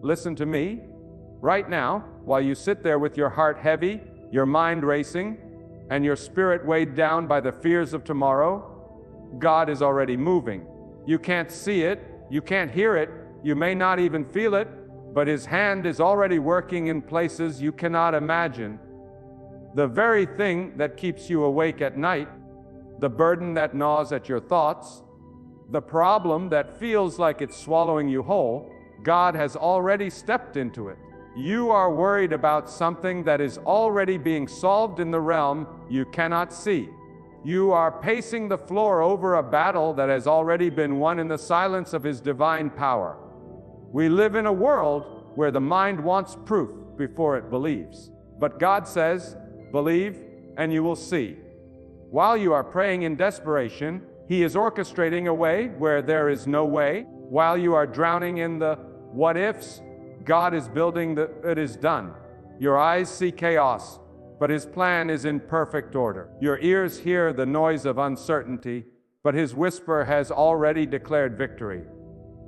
Listen to me. Right now, while you sit there with your heart heavy, your mind racing, and your spirit weighed down by the fears of tomorrow, God is already moving. You can't see it, you can't hear it, you may not even feel it, but His hand is already working in places you cannot imagine. The very thing that keeps you awake at night, the burden that gnaws at your thoughts, the problem that feels like it's swallowing you whole, God has already stepped into it. You are worried about something that is already being solved in the realm you cannot see. You are pacing the floor over a battle that has already been won in the silence of His divine power. We live in a world where the mind wants proof before it believes. But God says, believe and you will see. While you are praying in desperation, He is orchestrating a way where there is no way. While you are drowning in the what ifs, God is building the it is done. Your eyes see chaos, but His plan is in perfect order. Your ears hear the noise of uncertainty, but His whisper has already declared victory.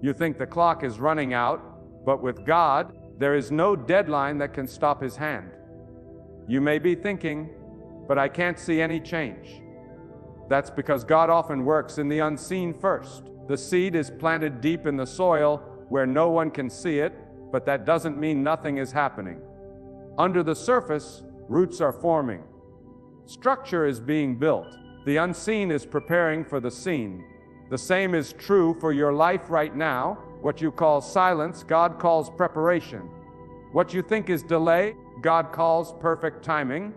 You think the clock is running out, but with God, there is no deadline that can stop His hand. You may be thinking, but I can't see any change. That's because God often works in the unseen first. The seed is planted deep in the soil where no one can see it, but that doesn't mean nothing is happening. Under the surface, roots are forming. Structure is being built. The unseen is preparing for the seen. The same is true for your life right now. What you call silence, God calls preparation. What you think is delay, God calls perfect timing.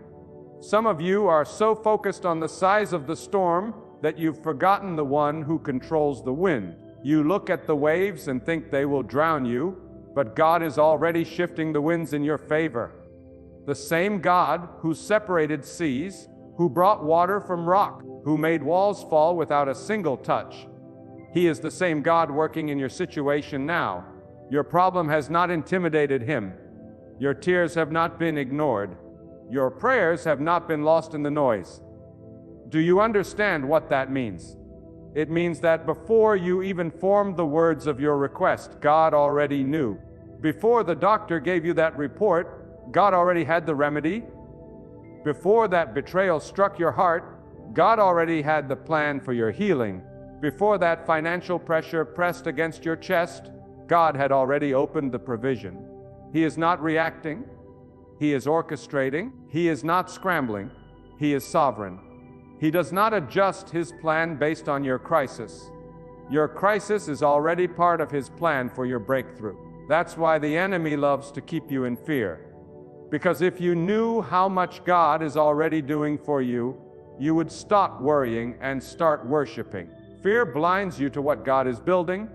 Some of you are so focused on the size of the storm that you've forgotten the one who controls the wind. You look at the waves and think they will drown you, but God is already shifting the winds in your favor. The same God who separated seas, who brought water from rock, who made walls fall without a single touch. He is the same God working in your situation now. Your problem has not intimidated Him. Your tears have not been ignored. Your prayers have not been lost in the noise. Do you understand what that means? It means that before you even formed the words of your request, God already knew. Before the doctor gave you that report, God already had the remedy. Before that betrayal struck your heart, God already had the plan for your healing. Before that financial pressure pressed against your chest, God had already opened the provision. He is not reacting. He is orchestrating. He is not scrambling. He is sovereign. He does not adjust His plan based on your crisis. Your crisis is already part of His plan for your breakthrough. That's why the enemy loves to keep you in fear. Because if you knew how much God is already doing for you, you would stop worrying and start worshiping. Fear blinds you to what God is building.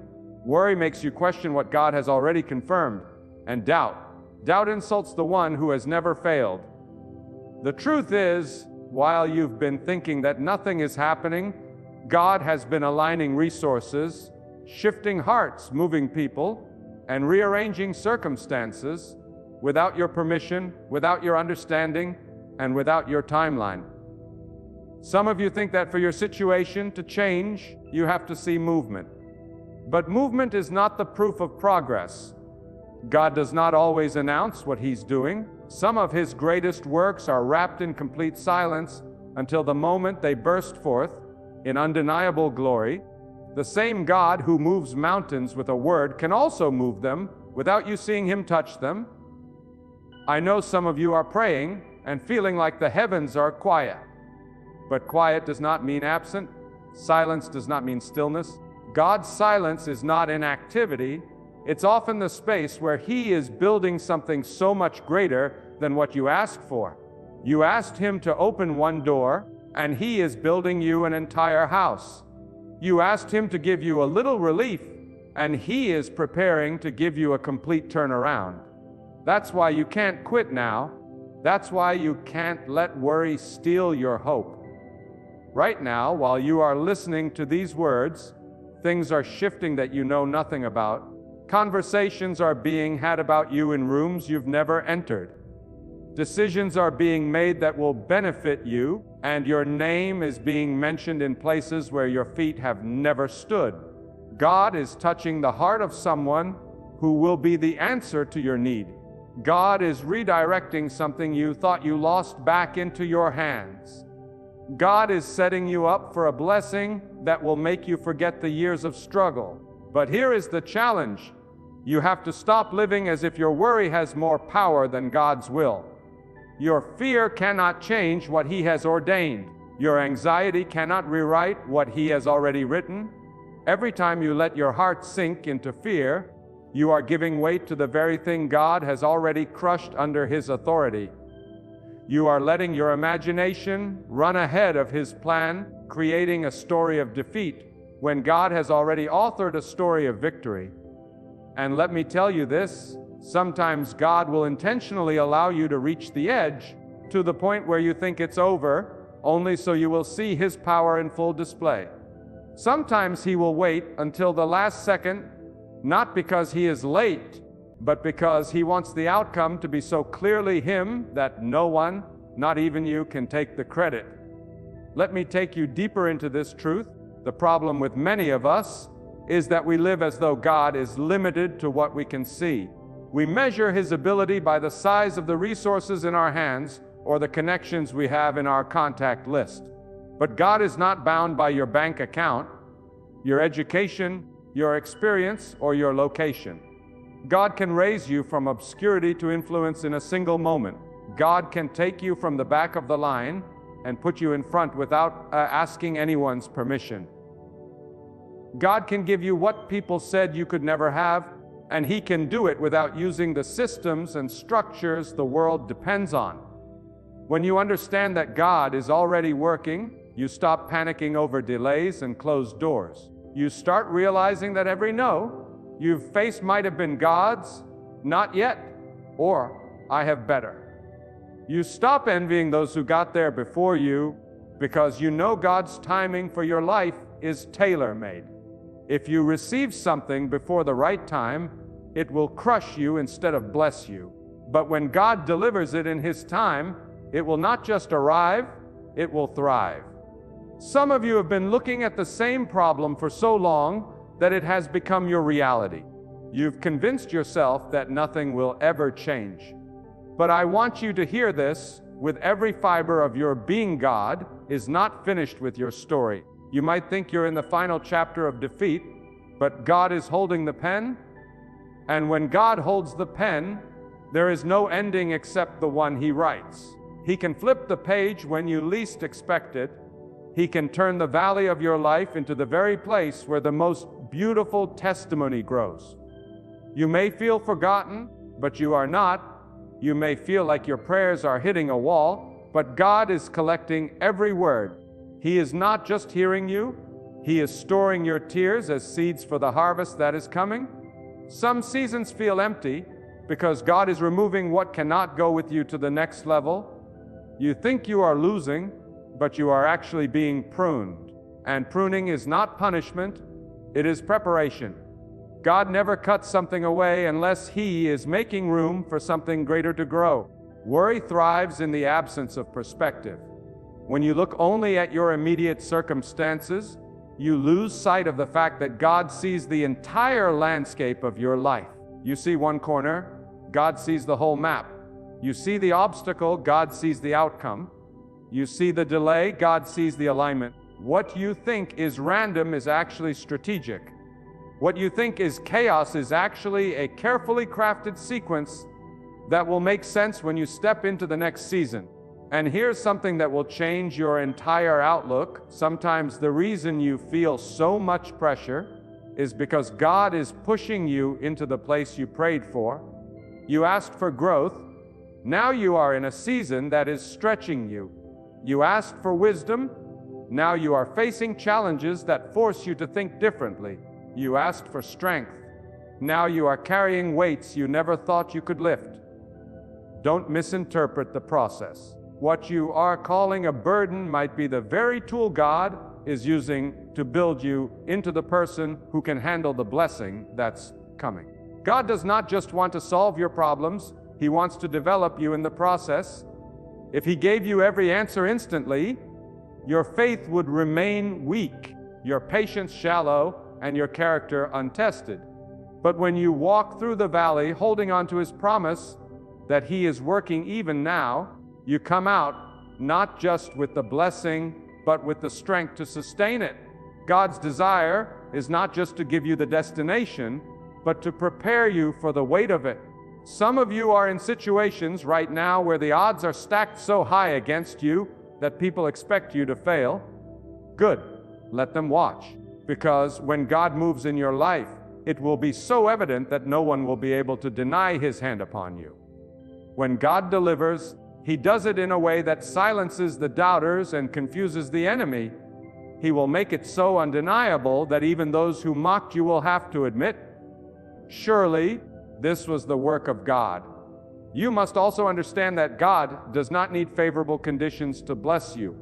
Worry makes you question what God has already confirmed. And doubt insults the one who has never failed. The truth is, while you've been thinking that nothing is happening, God has been aligning resources, shifting hearts, moving people, and rearranging circumstances without your permission, without your understanding, and without your timeline. Some of you think that for your situation to change, you have to see movement. But movement is not the proof of progress. God does not always announce what He's doing. Some of His greatest works are wrapped in complete silence until the moment they burst forth in undeniable glory. The same God who moves mountains with a word can also move them without you seeing Him touch them. I know some of you are praying and feeling like the heavens are quiet. But quiet does not mean absent. Silence does not mean stillness. God's silence is not inactivity. It's often the space where He is building something so much greater than what you asked for. You asked Him to open one door, and He is building you an entire house. You asked Him to give you a little relief, and He is preparing to give you a complete turnaround. That's why you can't quit now. That's why you can't let worry steal your hope. Right now, while you are listening to these words, things are shifting that you know nothing about. Conversations are being had about you in rooms you've never entered. Decisions are being made that will benefit you, and your name is being mentioned in places where your feet have never stood. God is touching the heart of someone who will be the answer to your need. God is redirecting something you thought you lost back into your hands. God is setting you up for a blessing that will make you forget the years of struggle. But here is the challenge. You have to stop living as if your worry has more power than God's will. Your fear cannot change what He has ordained. Your anxiety cannot rewrite what He has already written. Every time you let your heart sink into fear, you are giving weight to the very thing God has already crushed under His authority. You are letting your imagination run ahead of His plan, creating a story of defeat when God has already authored a story of victory. And let me tell you this, sometimes God will intentionally allow you to reach the edge to the point where you think it's over, only so you will see His power in full display. Sometimes He will wait until the last second, not because He is late, but because He wants the outcome to be so clearly Him that no one, not even you, can take the credit. Let me take you deeper into this truth. The problem with many of us is that we live as though God is limited to what we can see. We measure His ability by the size of the resources in our hands or the connections we have in our contact list. But God is not bound by your bank account, your education, your experience, or your location. God can raise you from obscurity to influence in a single moment. God can take you from the back of the line and put you in front without asking anyone's permission. God can give you what people said you could never have, and He can do it without using the systems and structures the world depends on. When you understand that God is already working, you stop panicking over delays and closed doors. You start realizing that every no you've faced might have been God's, not yet, or I have better. You stop envying those who got there before you because you know God's timing for your life is tailor-made. If you receive something before the right time, it will crush you instead of bless you. But when God delivers it in His time, it will not just arrive, it will thrive. Some of you have been looking at the same problem for so long that it has become your reality. You've convinced yourself that nothing will ever change. But I want you to hear this with every fiber of your being. God is not finished with your story. You might think you're in the final chapter of defeat, but God is holding the pen. And when God holds the pen, there is no ending except the one He writes. He can flip the page when you least expect it. He can turn the valley of your life into the very place where the most beautiful testimony grows. You may feel forgotten, but you are not. You may feel like your prayers are hitting a wall, but God is collecting every word. He is not just hearing you, He is storing your tears as seeds for the harvest that is coming. Some seasons feel empty because God is removing what cannot go with you to the next level. You think you are losing, but you are actually being pruned. And pruning is not punishment, it is preparation. God never cuts something away unless He is making room for something greater to grow. Worry thrives in the absence of perspective. When you look only at your immediate circumstances, you lose sight of the fact that God sees the entire landscape of your life. You see one corner, God sees the whole map. You see the obstacle, God sees the outcome. You see the delay, God sees the alignment. What you think is random is actually strategic. What you think is chaos is actually a carefully crafted sequence that will make sense when you step into the next season. And here's something that will change your entire outlook. Sometimes the reason you feel so much pressure is because God is pushing you into the place you prayed for. You asked for growth. Now you are in a season that is stretching you. You asked for wisdom. Now you are facing challenges that force you to think differently. You asked for strength. Now you are carrying weights you never thought you could lift. Don't misinterpret the process. What you are calling a burden might be the very tool God is using to build you into the person who can handle the blessing that's coming. God does not just want to solve your problems, He wants to develop you in the process. If He gave you every answer instantly, your faith would remain weak, your patience shallow, and your character untested. But when you walk through the valley holding on to His promise that He is working even now, you come out not just with the blessing, but with the strength to sustain it. God's desire is not just to give you the destination, but to prepare you for the weight of it. Some of you are in situations right now where the odds are stacked so high against you that people expect you to fail. Good. Let them watch. Because when God moves in your life, it will be so evident that no one will be able to deny His hand upon you. When God delivers, He does it in a way that silences the doubters and confuses the enemy. He will make it so undeniable that even those who mocked you will have to admit, surely this was the work of God. You must also understand that God does not need favorable conditions to bless you.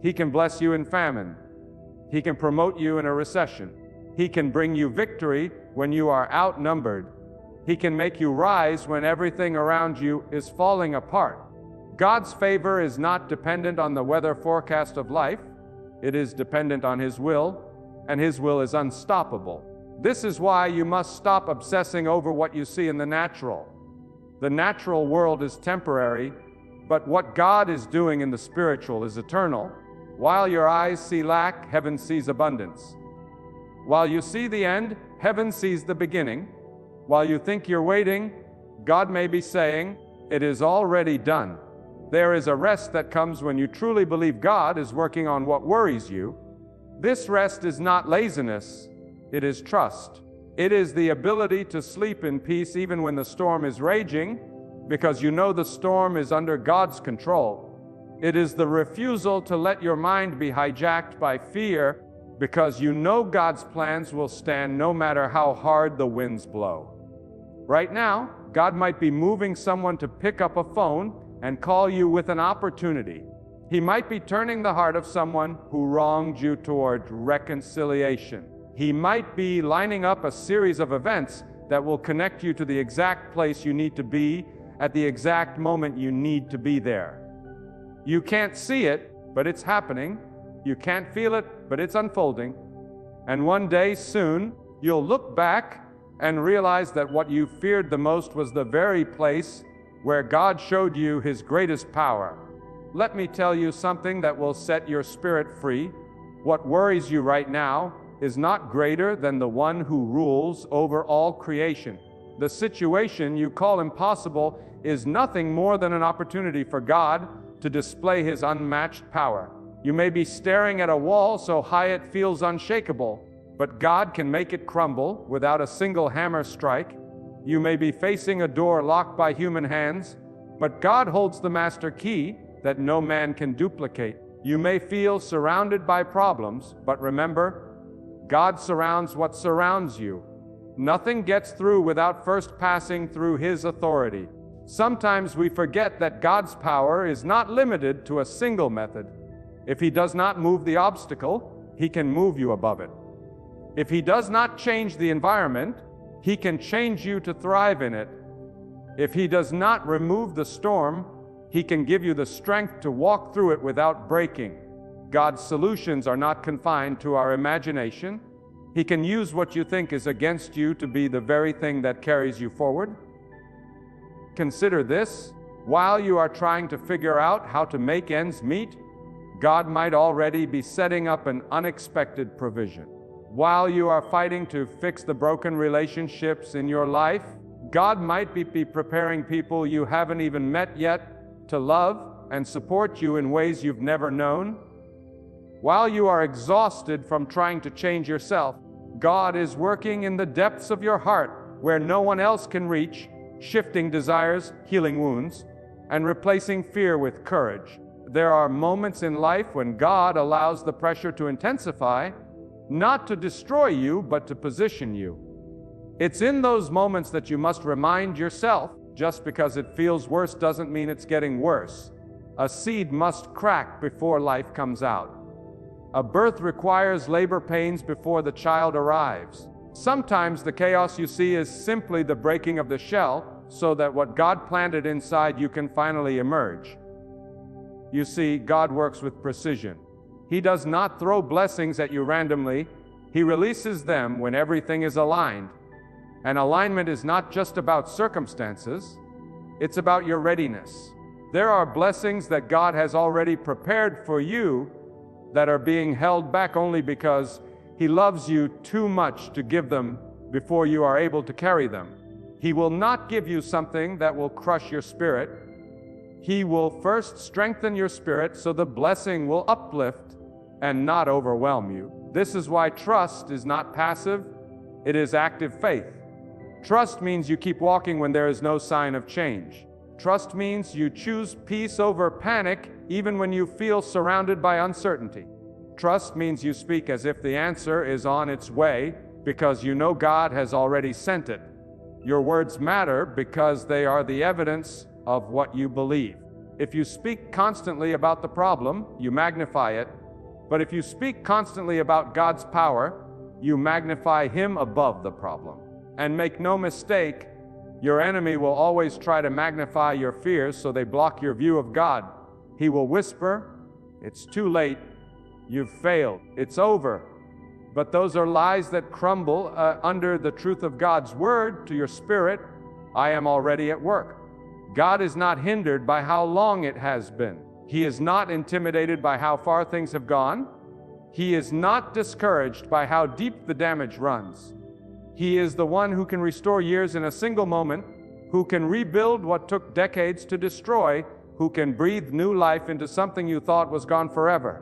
He can bless you in famine. He can promote you in a recession. He can bring you victory when you are outnumbered. He can make you rise when everything around you is falling apart. God's favor is not dependent on the weather forecast of life. It is dependent on His will, and His will is unstoppable. This is why you must stop obsessing over what you see in the natural. The natural world is temporary, but what God is doing in the spiritual is eternal. While your eyes see lack, heaven sees abundance. While you see the end, heaven sees the beginning. While you think you're waiting, God may be saying, it is already done. There is a rest that comes when you truly believe God is working on what worries you. This rest is not laziness, it is trust. It is the ability to sleep in peace even when the storm is raging, because you know the storm is under God's control. It is the refusal to let your mind be hijacked by fear, because you know God's plans will stand no matter how hard the winds blow. Right now, God might be moving someone to pick up a phone and call you with an opportunity. He might be turning the heart of someone who wronged you toward reconciliation. He might be lining up a series of events that will connect you to the exact place you need to be at the exact moment you need to be there. You can't see it, but it's happening. You can't feel it, but it's unfolding. And one day soon, you'll look back and realize that what you feared the most was the very place where God showed you His greatest power. Let me tell you something that will set your spirit free. What worries you right now is not greater than the one who rules over all creation. The situation you call impossible is nothing more than an opportunity for God to display His unmatched power. You may be staring at a wall so high it feels unshakable, but God can make it crumble without a single hammer strike. You may be facing a door locked by human hands, but God holds the master key that no man can duplicate. You may feel surrounded by problems, but remember, God surrounds what surrounds you. Nothing gets through without first passing through His authority. Sometimes we forget that God's power is not limited to a single method. If He does not move the obstacle, He can move you above it. If He does not change the environment, He can change you to thrive in it. If He does not remove the storm, He can give you the strength to walk through it without breaking. God's solutions are not confined to our imagination. He can use what you think is against you to be the very thing that carries you forward. Consider this: while you are trying to figure out how to make ends meet, God might already be setting up an unexpected provision. While you are fighting to fix the broken relationships in your life, God might be preparing people you haven't even met yet to love and support you in ways you've never known. While you are exhausted from trying to change yourself, God is working in the depths of your heart where no one else can reach, shifting desires, healing wounds, and replacing fear with courage. There are moments in life when God allows the pressure to intensify, not to destroy you, but to position you. It's in those moments that you must remind yourself, just because it feels worse doesn't mean it's getting worse. A seed must crack before life comes out. A birth requires labor pains before the child arrives. Sometimes the chaos you see is simply the breaking of the shell, so that what God planted inside you can finally emerge. You see, God works with precision. He does not throw blessings at you randomly. He releases them when everything is aligned. And alignment is not just about circumstances, it's about your readiness. There are blessings that God has already prepared for you that are being held back only because He loves you too much to give them before you are able to carry them. He will not give you something that will crush your spirit. He will first strengthen your spirit so the blessing will uplift and not overwhelm you. This is why trust is not passive, it is active faith. Trust means you keep walking when there is no sign of change. Trust means you choose peace over panic even when you feel surrounded by uncertainty. Trust means you speak as if the answer is on its way because you know God has already sent it. Your words matter because they are the evidence of what you believe. If you speak constantly about the problem, you magnify it. But if you speak constantly about God's power, you magnify Him above the problem. And make no mistake, your enemy will always try to magnify your fears so they block your view of God. He will whisper, "It's too late. You've failed. It's over." But those are lies that crumble under the truth of God's word to your spirit. I am already at work. God is not hindered by how long it has been. He is not intimidated by how far things have gone. He is not discouraged by how deep the damage runs. He is the one who can restore years in a single moment, who can rebuild what took decades to destroy, who can breathe new life into something you thought was gone forever.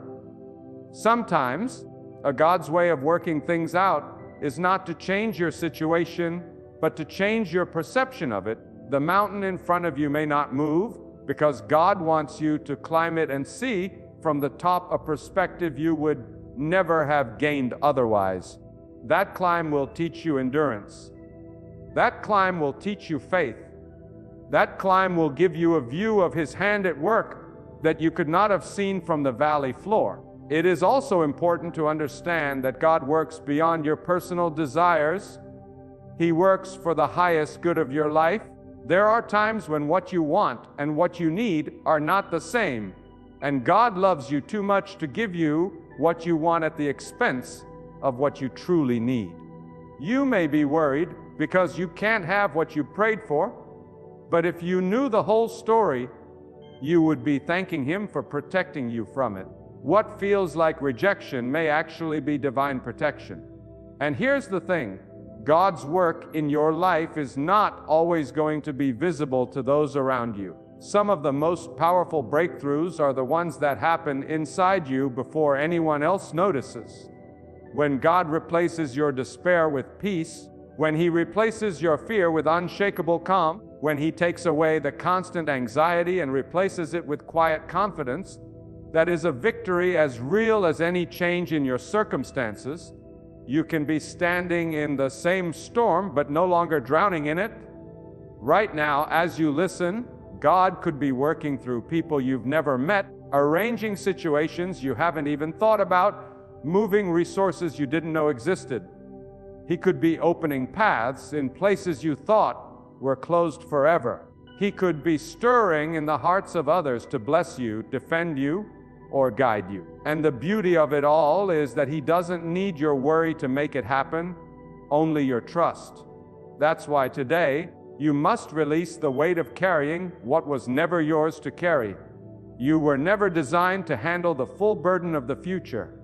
Sometimes, God's way of working things out is not to change your situation, but to change your perception of it. The mountain in front of you may not move because God wants you to climb it and see from the top a perspective you would never have gained otherwise. That climb will teach you endurance. That climb will teach you faith. That climb will give you a view of His hand at work that you could not have seen from the valley floor. It is also important to understand that God works beyond your personal desires. He works for the highest good of your life. There are times when what you want and what you need are not the same, and God loves you too much to give you what you want at the expense of what you truly need. You may be worried because you can't have what you prayed for, but if you knew the whole story, you would be thanking Him for protecting you from it. What feels like rejection may actually be divine protection. And here's the thing, God's work in your life is not always going to be visible to those around you. Some of the most powerful breakthroughs are the ones that happen inside you before anyone else notices. When God replaces your despair with peace, when He replaces your fear with unshakable calm, when He takes away the constant anxiety and replaces it with quiet confidence, that is a victory as real as any change in your circumstances. You can be standing in the same storm but no longer drowning in it. Right now, as you listen, God could be working through people you've never met, arranging situations you haven't even thought about, moving resources you didn't know existed. He could be opening paths in places you thought were closed forever. He could be stirring in the hearts of others to bless you, defend you, or guide you. And the beauty of it all is that He doesn't need your worry to make it happen, only your trust. That's why today, you must release the weight of carrying what was never yours to carry. You were never designed to handle the full burden of the future.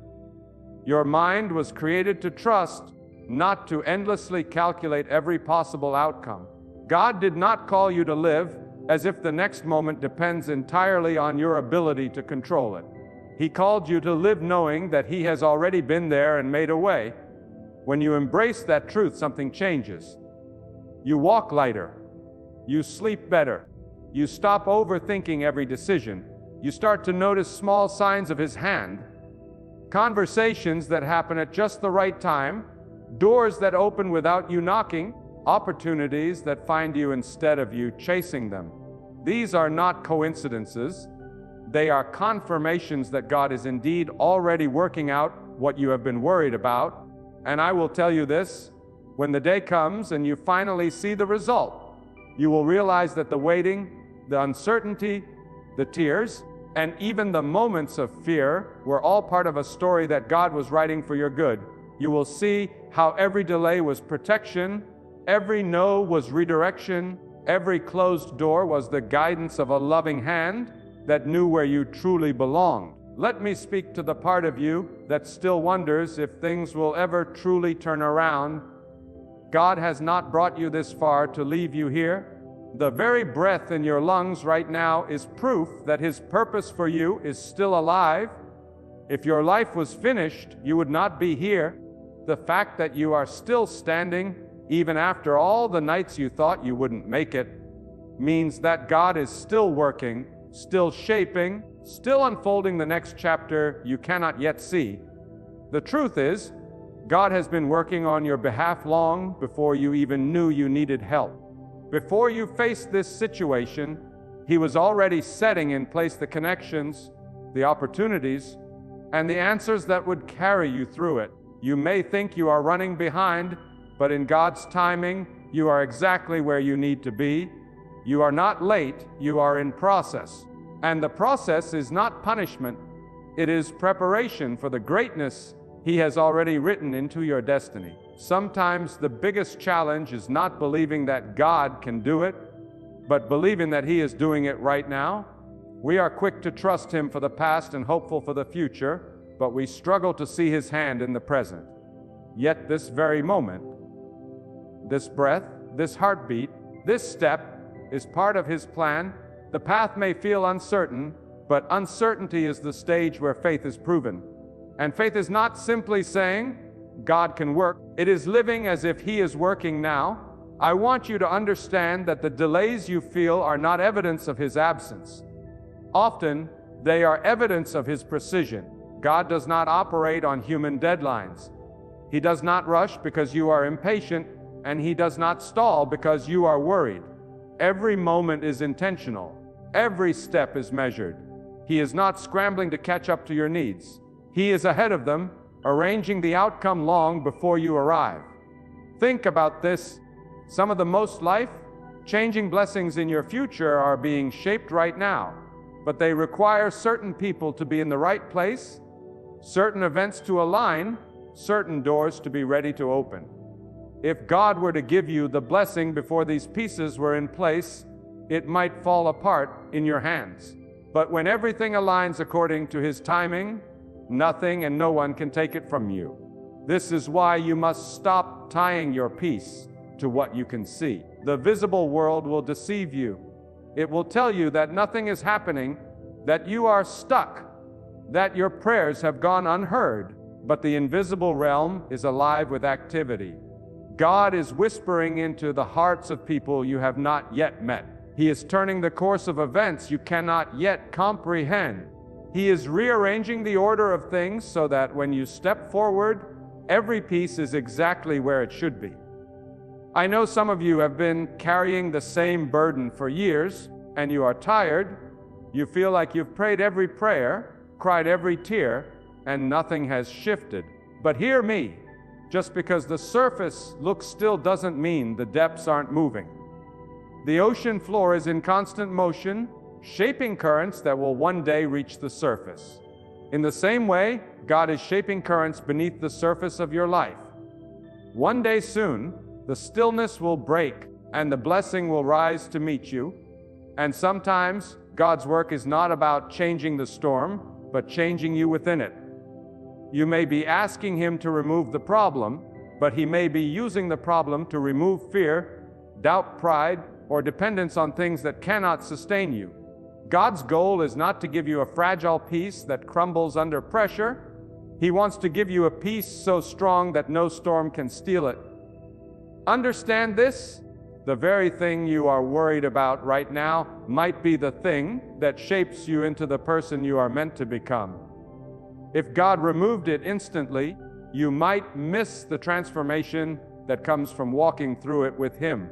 Your mind was created to trust, not to endlessly calculate every possible outcome. God did not call you to live as if the next moment depends entirely on your ability to control it. He called you to live knowing that He has already been there and made a way. When you embrace that truth, something changes. You walk lighter. You sleep better. You stop overthinking every decision. You start to notice small signs of His hand. Conversations that happen at just the right time, doors that open without you knocking, opportunities that find you instead of you chasing them. These are not coincidences. They are confirmations that God is indeed already working out what you have been worried about. And I will tell you this, when the day comes and you finally see the result, you will realize that the waiting, the uncertainty, the tears, and even the moments of fear were all part of a story that God was writing for your good. You will see how every delay was protection, Every no was redirection. Every closed door was the guidance of a loving hand that knew where you truly belonged. Let me speak to the part of you that still wonders if things will ever truly turn around. God has not brought you this far to leave you here. The very breath in your lungs right now is proof that His purpose for you is still alive. If your life was finished, you would not be here. The fact that you are still standing, even after all the nights you thought you wouldn't make it, means that God is still working, still shaping, still unfolding the next chapter you cannot yet see. The truth is, God has been working on your behalf long before you even knew you needed help. Before you faced this situation, He was already setting in place the connections, the opportunities, and the answers that would carry you through it. You may think you are running behind, but in God's timing, you are exactly where you need to be. You are not late, you are in process. And the process is not punishment, it is preparation for the greatness He has already written into your destiny. Sometimes the biggest challenge is not believing that God can do it, but believing that He is doing it right now. We are quick to trust Him for the past and hopeful for the future, but we struggle to see His hand in the present. Yet this very moment, this breath, this heartbeat, this step is part of His plan. The path may feel uncertain, but uncertainty is the stage where faith is proven. And faith is not simply saying, God can work. It is living as if He is working now. I want you to understand that the delays you feel are not evidence of His absence. Often, they are evidence of His precision. God does not operate on human deadlines. He does not rush because you are impatient, and He does not stall because you are worried. Every moment is intentional. Every step is measured. He is not scrambling to catch up to your needs. He is ahead of them, arranging the outcome long before you arrive. Think about this. Some of the most life-changing blessings in your future are being shaped right now, but they require certain people to be in the right place, certain events to align, certain doors to be ready to open. If God were to give you the blessing before these pieces were in place, it might fall apart in your hands. But when everything aligns according to His timing, nothing and no one can take it from you. This is why you must stop tying your peace to what you can see. The visible world will deceive you. It will tell you that nothing is happening, that you are stuck, that your prayers have gone unheard. But the invisible realm is alive with activity. God is whispering into the hearts of people you have not yet met. He is turning the course of events you cannot yet comprehend. He is rearranging the order of things so that when you step forward, every piece is exactly where it should be. I know some of you have been carrying the same burden for years, and you are tired. You feel like you've prayed every prayer, cried every tear, and nothing has shifted. But hear me, just because the surface looks still doesn't mean the depths aren't moving. The ocean floor is in constant motion, shaping currents that will one day reach the surface. In the same way, God is shaping currents beneath the surface of your life. One day soon, the stillness will break and the blessing will rise to meet you. And sometimes, God's work is not about changing the storm, but changing you within it. You may be asking Him to remove the problem, but He may be using the problem to remove fear, doubt, pride, or dependence on things that cannot sustain you. God's goal is not to give you a fragile peace that crumbles under pressure. He wants to give you a peace so strong that no storm can steal it. Understand this? The very thing you are worried about right now might be the thing that shapes you into the person you are meant to become. If God removed it instantly, you might miss the transformation that comes from walking through it with Him.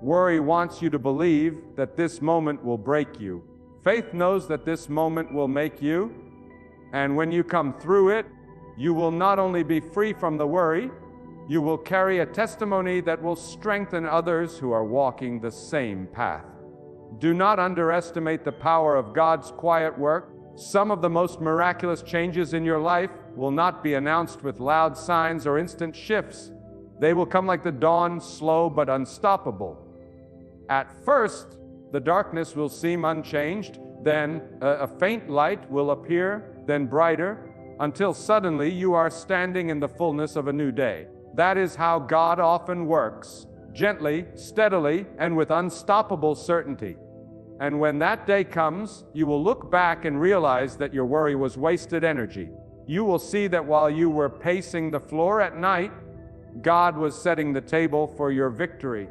Worry wants you to believe that this moment will break you. Faith knows that this moment will make you, and when you come through it, you will not only be free from the worry, you will carry a testimony that will strengthen others who are walking the same path. Do not underestimate the power of God's quiet work. Some of the most miraculous changes in your life will not be announced with loud signs or instant shifts. They will come like the dawn, slow but unstoppable. At first, the darkness will seem unchanged, then a faint light will appear, then brighter, until suddenly you are standing in the fullness of a new day. That is how God often works, gently, steadily, and with unstoppable certainty. And when that day comes, you will look back and realize that your worry was wasted energy. You will see that while you were pacing the floor at night, God was setting the table for your victory.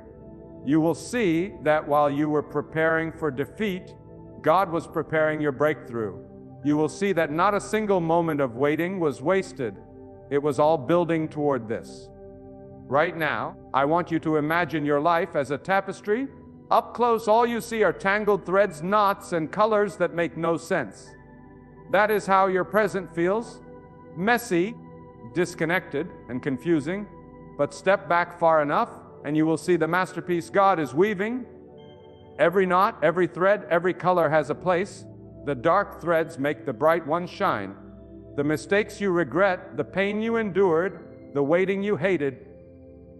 You will see that while you were preparing for defeat, God was preparing your breakthrough. You will see that not a single moment of waiting was wasted. It was all building toward this. Right now, I want you to imagine your life as a tapestry. Up close, all you see are tangled threads, knots, and colors that make no sense. That is how your present feels. Messy, disconnected, and confusing. But step back far enough, and you will see the masterpiece God is weaving. Every knot, every thread, every color has a place. The dark threads make the bright ones shine. The mistakes you regret, the pain you endured, the waiting you hated,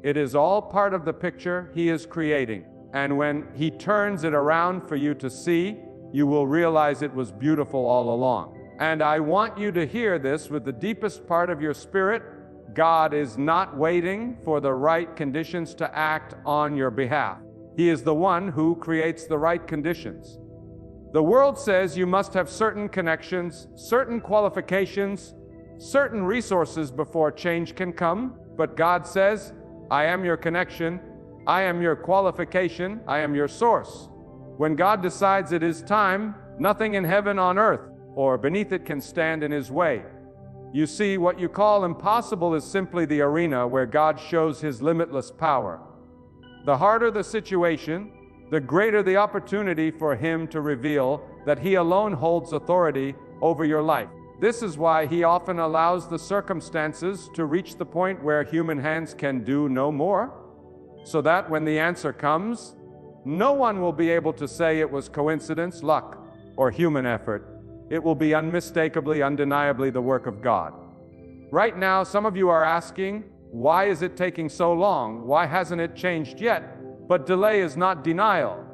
it is all part of the picture He is creating. And when He turns it around for you to see, you will realize it was beautiful all along. And I want you to hear this with the deepest part of your spirit. God is not waiting for the right conditions to act on your behalf. He is the one who creates the right conditions. The world says you must have certain connections, certain qualifications, certain resources before change can come. But God says, I am your connection, I am your qualification, I am your source. When God decides it is time, nothing in heaven, on earth, or beneath it can stand in His way. You see, what you call impossible is simply the arena where God shows His limitless power. The harder the situation, the greater the opportunity for Him to reveal that He alone holds authority over your life. This is why He often allows the circumstances to reach the point where human hands can do no more, so that when the answer comes, no one will be able to say it was coincidence, luck, or human effort. It will be unmistakably, undeniably the work of God. Right now, some of you are asking, why is it taking so long? Why hasn't it changed yet? But delay is not denial.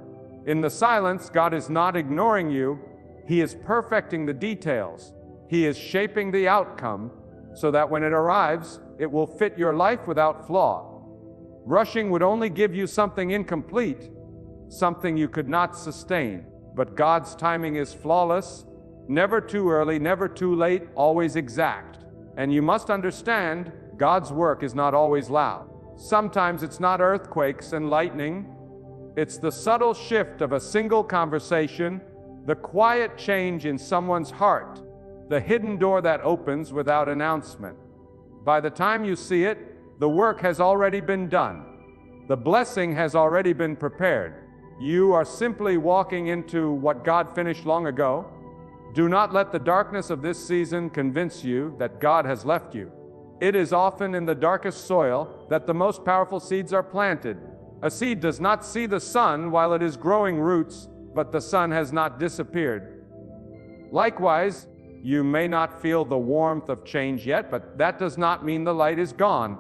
In the silence, God is not ignoring you. He is perfecting the details. He is shaping the outcome so that when it arrives, it will fit your life without flaw. Rushing would only give you something incomplete, something you could not sustain. But God's timing is flawless, never too early, never too late, always exact. And you must understand, God's work is not always loud. Sometimes it's not earthquakes and lightning. It's the subtle shift of a single conversation, the quiet change in someone's heart, the hidden door that opens without announcement. By the time you see it, the work has already been done. The blessing has already been prepared. You are simply walking into what God finished long ago. Do not let the darkness of this season convince you that God has left you. It is often in the darkest soil that the most powerful seeds are planted. A seed does not see the sun while it is growing roots, but the sun has not disappeared. Likewise, you may not feel the warmth of change yet, but that does not mean the light is gone.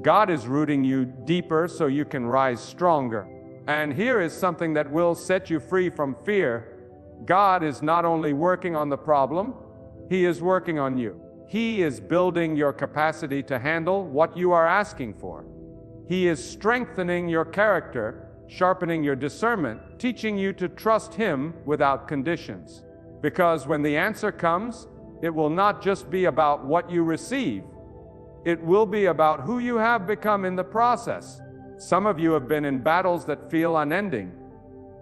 God is rooting you deeper so you can rise stronger. And here is something that will set you free from fear. God is not only working on the problem, He is working on you. He is building your capacity to handle what you are asking for. He is strengthening your character, sharpening your discernment, teaching you to trust Him without conditions. Because when the answer comes, it will not just be about what you receive. It will be about who you have become in the process. Some of you have been in battles that feel unending.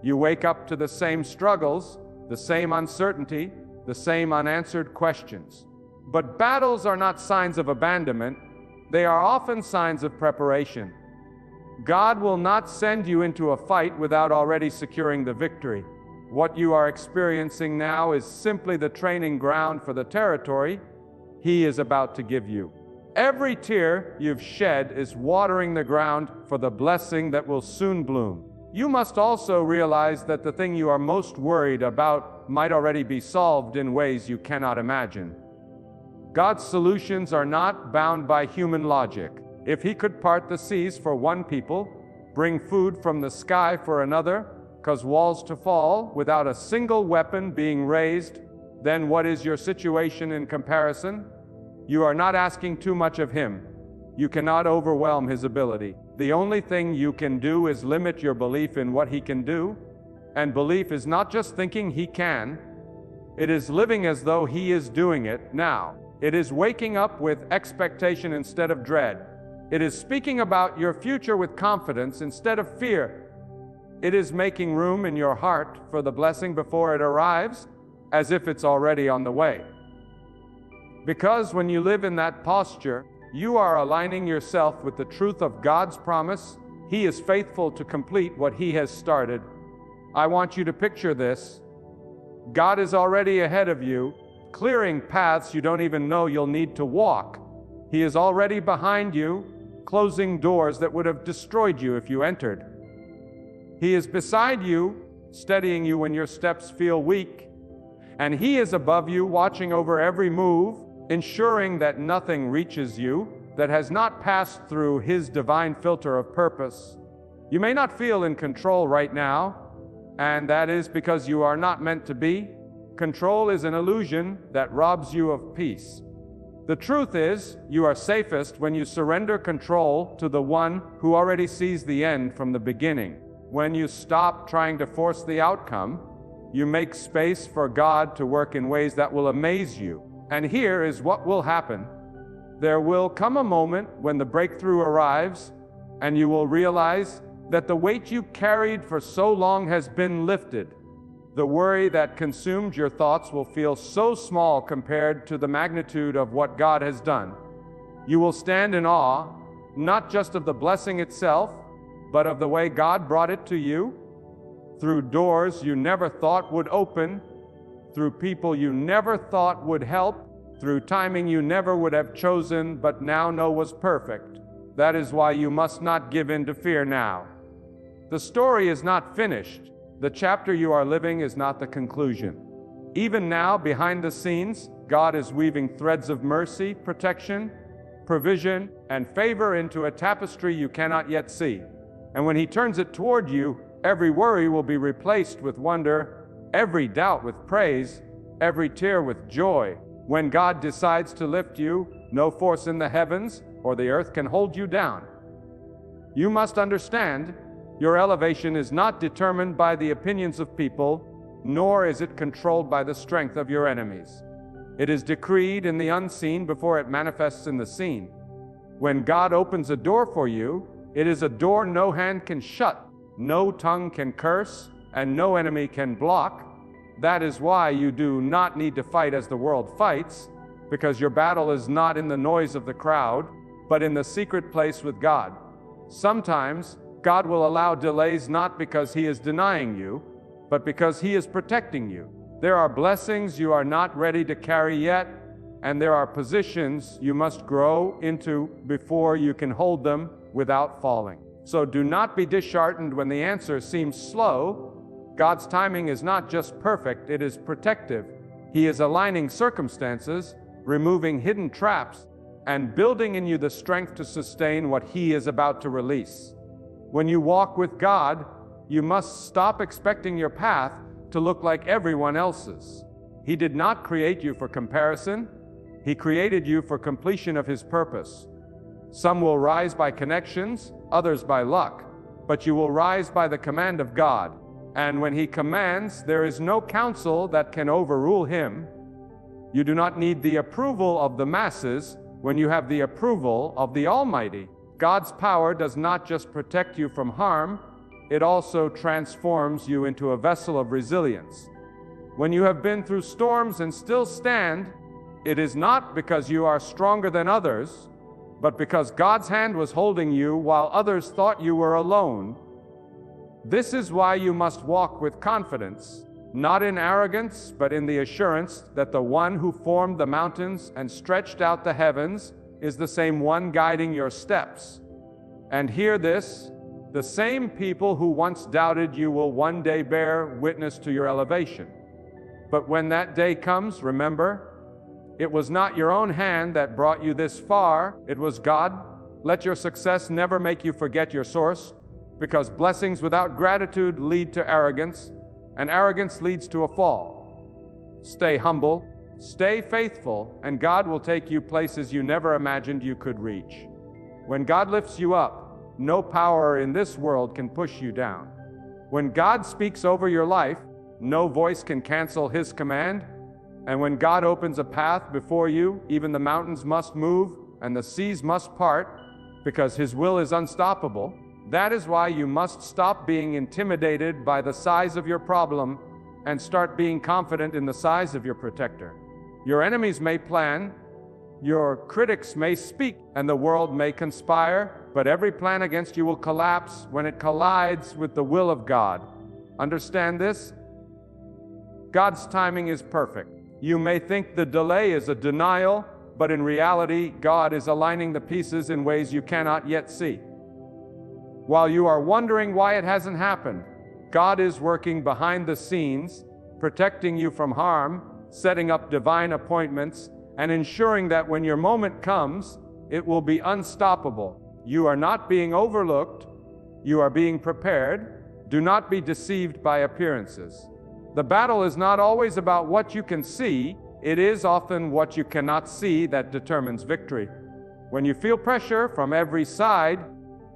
You wake up to the same struggles, the same uncertainty, the same unanswered questions. But battles are not signs of abandonment. They are often signs of preparation. God will not send you into a fight without already securing the victory. What you are experiencing now is simply the training ground for the territory He is about to give you. Every tear you've shed is watering the ground for the blessing that will soon bloom. You must also realize that the thing you are most worried about might already be solved in ways you cannot imagine. God's solutions are not bound by human logic. If he could part the seas for one people, bring food from the sky for another, cause walls to fall without a single weapon being raised, then what is your situation in comparison? You are not asking too much of him. You cannot overwhelm his ability. The only thing you can do is limit your belief in what he can do. And belief is not just thinking he can. It is living as though he is doing it now. It is waking up with expectation instead of dread. It is speaking about your future with confidence instead of fear. It is making room in your heart for the blessing before it arrives, as if it's already on the way. Because when you live in that posture, you are aligning yourself with the truth of God's promise. He is faithful to complete what he has started. I want you to picture this. God is already ahead of you, clearing paths you don't even know you'll need to walk. He is already behind you, closing doors that would have destroyed you if you entered. He is beside you, steadying you when your steps feel weak. And he is above you, watching over every move, ensuring that nothing reaches you that has not passed through his divine filter of purpose. You may not feel in control right now, and that is because you are not meant to be. Control is an illusion that robs you of peace. The truth is, you are safest when you surrender control to the one who already sees the end from the beginning. When you stop trying to force the outcome, you make space for God to work in ways that will amaze you. And here is what will happen. There will come a moment when the breakthrough arrives, and you will realize that the weight you carried for so long has been lifted. The worry that consumed your thoughts will feel so small compared to the magnitude of what God has done. You will stand in awe, not just of the blessing itself, but of the way God brought it to you, through doors you never thought would open, through people you never thought would help, through timing you never would have chosen but now know was perfect. That is why you must not give in to fear now. The story is not finished. The chapter you are living is not the conclusion. Even now, behind the scenes, God is weaving threads of mercy, protection, provision, and favor into a tapestry you cannot yet see. And when he turns it toward you, every worry will be replaced with wonder, every doubt with praise, every tear with joy. When God decides to lift you, no force in the heavens or the earth can hold you down. You must understand, your elevation is not determined by the opinions of people, nor is it controlled by the strength of your enemies. It is decreed in the unseen before it manifests in the seen. When God opens a door for you, it is a door no hand can shut, no tongue can curse, and no enemy can block. That is why you do not need to fight as the world fights, because your battle is not in the noise of the crowd, but in the secret place with God. Sometimes, God will allow delays not because he is denying you, but because he is protecting you. There are blessings you are not ready to carry yet, and there are positions you must grow into before you can hold them without falling. So do not be disheartened when the answer seems slow. God's timing is not just perfect, it is protective. He is aligning circumstances, removing hidden traps, and building in you the strength to sustain what he is about to release. When you walk with God, you must stop expecting your path to look like everyone else's. He did not create you for comparison. He created you for completion of his purpose. Some will rise by connections, others by luck, but you will rise by the command of God. And when he commands, there is no counsel that can overrule him. You do not need the approval of the masses when you have the approval of the Almighty. God's power does not just protect you from harm, it also transforms you into a vessel of resilience. When you have been through storms and still stand, it is not because you are stronger than others, but because God's hand was holding you while others thought you were alone. This is why you must walk with confidence, not in arrogance, but in the assurance that the one who formed the mountains and stretched out the heavens is the same one guiding your steps. And hear this, the same people who once doubted you will one day bear witness to your elevation. But when that day comes, remember, it was not your own hand that brought you this far, it was God. Let your success never make you forget your source, because blessings without gratitude lead to arrogance, and arrogance leads to a fall. Stay humble, stay faithful, and God will take you places you never imagined you could reach. When God lifts you up, no power in this world can push you down. When God speaks over your life, no voice can cancel His command. And when God opens a path before you, even the mountains must move and the seas must part, because His will is unstoppable. That is why you must stop being intimidated by the size of your problem and start being confident in the size of your protector. Your enemies may plan, your critics may speak, and the world may conspire, but every plan against you will collapse when it collides with the will of God. Understand this? God's timing is perfect. You may think the delay is a denial, but in reality, God is aligning the pieces in ways you cannot yet see. While you are wondering why it hasn't happened, God is working behind the scenes, protecting you from harm, setting up divine appointments, and ensuring that when your moment comes, it will be unstoppable. You are not being overlooked, you are being prepared. Do not be deceived by appearances. The battle is not always about what you can see, it is often what you cannot see that determines victory. When you feel pressure from every side,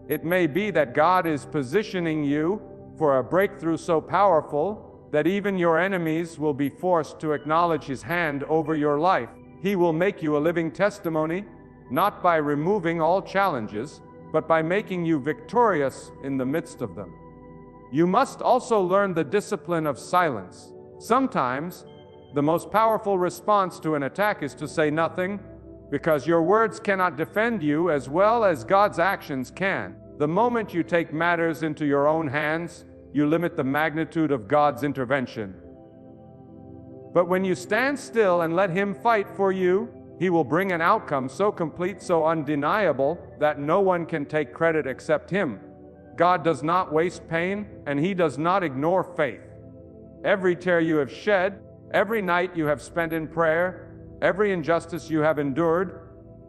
it may be that God is positioning you for a breakthrough so powerful that even your enemies will be forced to acknowledge His hand over your life. He will make you a living testimony, not by removing all challenges, but by making you victorious in the midst of them. You must also learn the discipline of silence. Sometimes, the most powerful response to an attack is to say nothing, because your words cannot defend you as well as God's actions can. The moment you take matters into your own hands, you limit the magnitude of God's intervention. But when you stand still and let Him fight for you, He will bring an outcome so complete, so undeniable, that no one can take credit except Him. God does not waste pain, and He does not ignore faith. Every tear you have shed, every night you have spent in prayer, every injustice you have endured,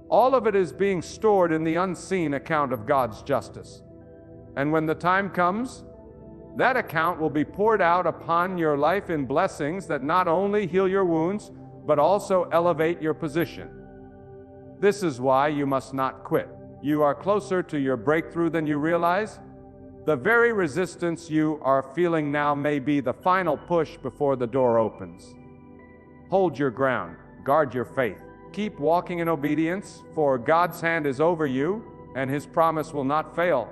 all of it is being stored in the unseen account of God's justice. And when the time comes, that account will be poured out upon your life in blessings that not only heal your wounds, but also elevate your position. This is why you must not quit. You are closer to your breakthrough than you realize. The very resistance you are feeling now may be the final push before the door opens. Hold your ground. Guard your faith. Keep walking in obedience, for God's hand is over you, and His promise will not fail.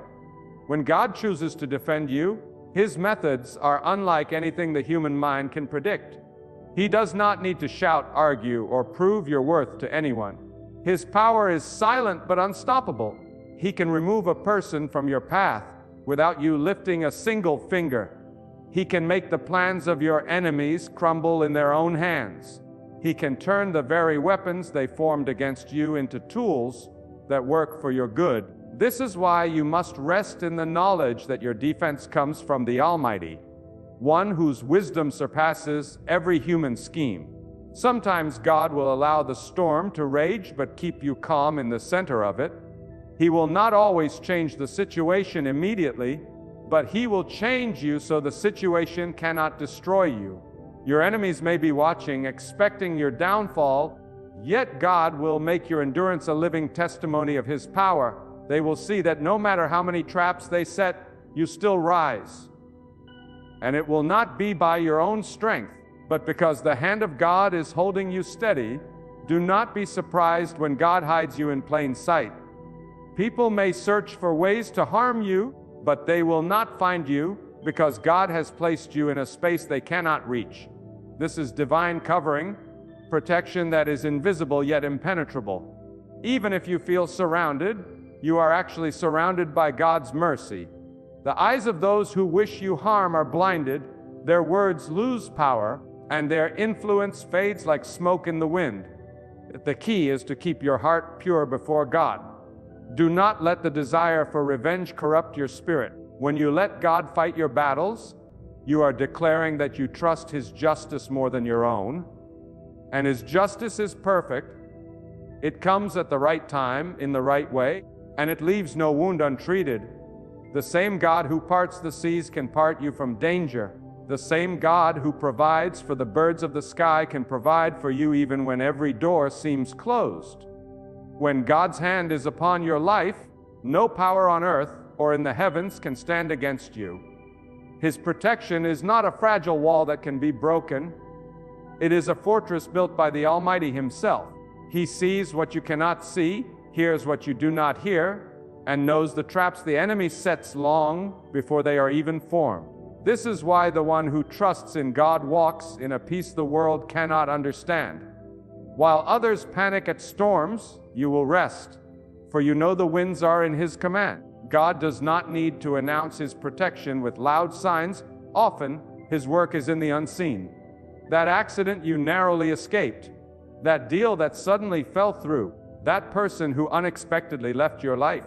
When God chooses to defend you, His methods are unlike anything the human mind can predict. He does not need to shout, argue, or prove your worth to anyone. His power is silent but unstoppable. He can remove a person from your path without you lifting a single finger. He can make the plans of your enemies crumble in their own hands. He can turn the very weapons they formed against you into tools that work for your good. This is why you must rest in the knowledge that your defense comes from the Almighty, one whose wisdom surpasses every human scheme. Sometimes God will allow the storm to rage, but keep you calm in the center of it. He will not always change the situation immediately, but He will change you so the situation cannot destroy you. Your enemies may be watching, expecting your downfall, yet God will make your endurance a living testimony of His power. They will see that no matter how many traps they set, you still rise. And it will not be by your own strength, but because the hand of God is holding you steady. Do not be surprised when God hides you in plain sight. People may search for ways to harm you, but they will not find you, because God has placed you in a space they cannot reach. This is divine covering, protection that is invisible yet impenetrable. Even if you feel surrounded, you are actually surrounded by God's mercy. The eyes of those who wish you harm are blinded, their words lose power, and their influence fades like smoke in the wind. The key is to keep your heart pure before God. Do not let the desire for revenge corrupt your spirit. When you let God fight your battles, you are declaring that you trust His justice more than your own. And His justice is perfect. It comes at the right time, in the right way. and it leaves no wound untreated. The same God who parts the seas can part you from danger. The same God who provides for the birds of the sky can provide for you even when every door seems closed. When God's hand is upon your life, no power on earth or in the heavens can stand against you. His protection is not a fragile wall that can be broken. It is a fortress built by the Almighty Himself. He sees what you cannot see, hears what you do not hear, and knows the traps the enemy sets long before they are even formed. This is why the one who trusts in God walks in a peace the world cannot understand. While others panic at storms, you will rest, for you know the winds are in His command. God does not need to announce His protection with loud signs. Often, His work is in the unseen. That accident you narrowly escaped, that deal that suddenly fell through, that person who unexpectedly left your life.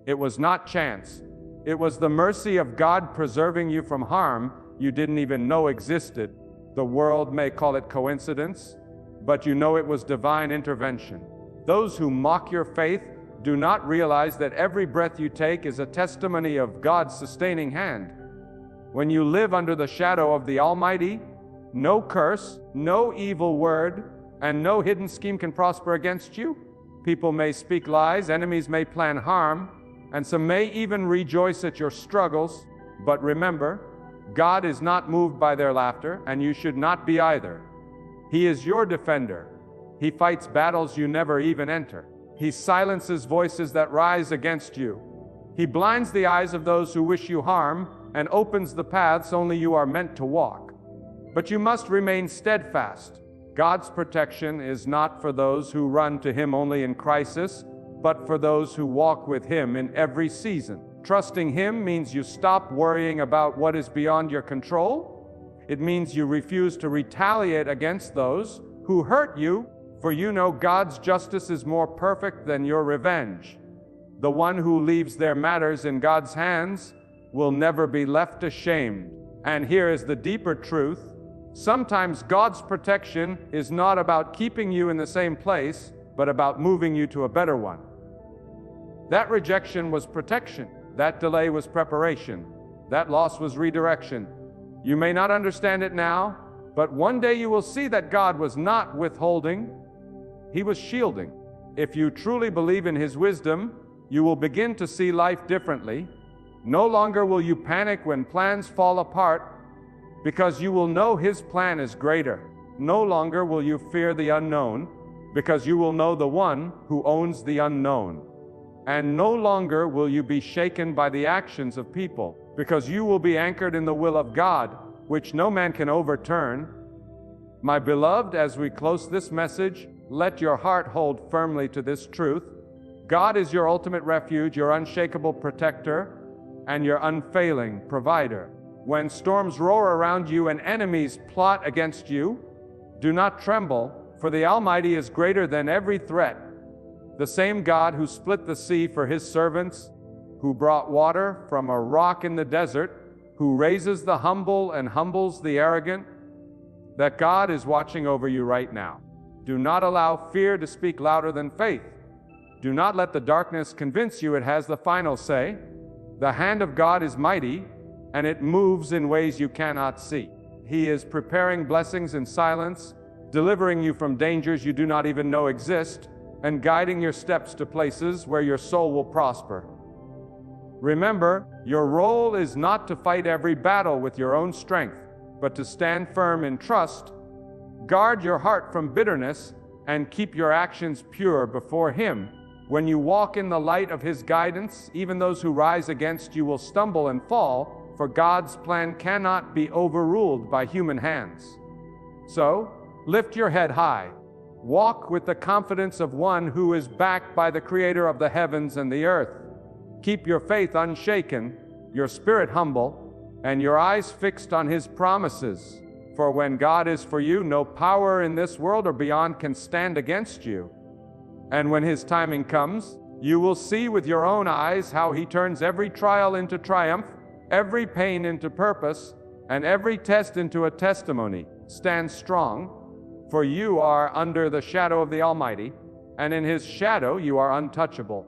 It was not chance. It was the mercy of God preserving you from harm you didn't even know existed. The world may call it coincidence, but you know it was divine intervention. Those who mock your faith do not realize that every breath you take is a testimony of God's sustaining hand. When you live under the shadow of the Almighty, no curse, no evil word, and no hidden scheme can prosper against you. People may speak lies, enemies may plan harm, and some may even rejoice at your struggles. But remember, God is not moved by their laughter, and you should not be either. He is your defender. He fights battles you never even enter. He silences voices that rise against you. He blinds the eyes of those who wish you harm, and opens the paths only you are meant to walk. But you must remain steadfast. God's protection is not for those who run to Him only in crisis, but for those who walk with Him in every season. Trusting Him means you stop worrying about what is beyond your control. It means you refuse to retaliate against those who hurt you, for you know God's justice is more perfect than your revenge. The one who leaves their matters in God's hands will never be left ashamed. And here is the deeper truth. Sometimes God's protection is not about keeping you in the same place, but about moving you to a better one. That rejection was protection. That delay was preparation. That loss was redirection. You may not understand it now, but one day you will see that God was not withholding. He was shielding. If you truly believe in His wisdom, you will begin to see life differently. No longer will you panic when plans fall apart, because you will know His plan is greater. No longer will you fear the unknown, because you will know the one who owns the unknown. And no longer will you be shaken by the actions of people, because you will be anchored in the will of God, which no man can overturn. My beloved, as we close this message, let your heart hold firmly to this truth. God is your ultimate refuge, your unshakable protector, and your unfailing provider. When storms roar around you and enemies plot against you, do not tremble, for the Almighty is greater than every threat. The same God who split the sea for His servants, who brought water from a rock in the desert, who raises the humble and humbles the arrogant, that God is watching over you right now. Do not allow fear to speak louder than faith. Do not let the darkness convince you it has the final say. The hand of God is mighty, and it moves in ways you cannot see. He is preparing blessings in silence, delivering you from dangers you do not even know exist, and guiding your steps to places where your soul will prosper. Remember, your role is not to fight every battle with your own strength, but to stand firm in trust. Guard your heart from bitterness, and keep your actions pure before Him. When you walk in the light of His guidance, even those who rise against you will stumble and fall, for God's plan cannot be overruled by human hands. So, lift your head high. Walk with the confidence of one who is backed by the Creator of the heavens and the earth. Keep your faith unshaken, your spirit humble, and your eyes fixed on His promises. For when God is for you, no power in this world or beyond can stand against you. And when His timing comes, you will see with your own eyes how He turns every trial into triumph, every pain into purpose, and every test into a testimony. Stand strong, for you are under the shadow of the Almighty, and in His shadow you are untouchable.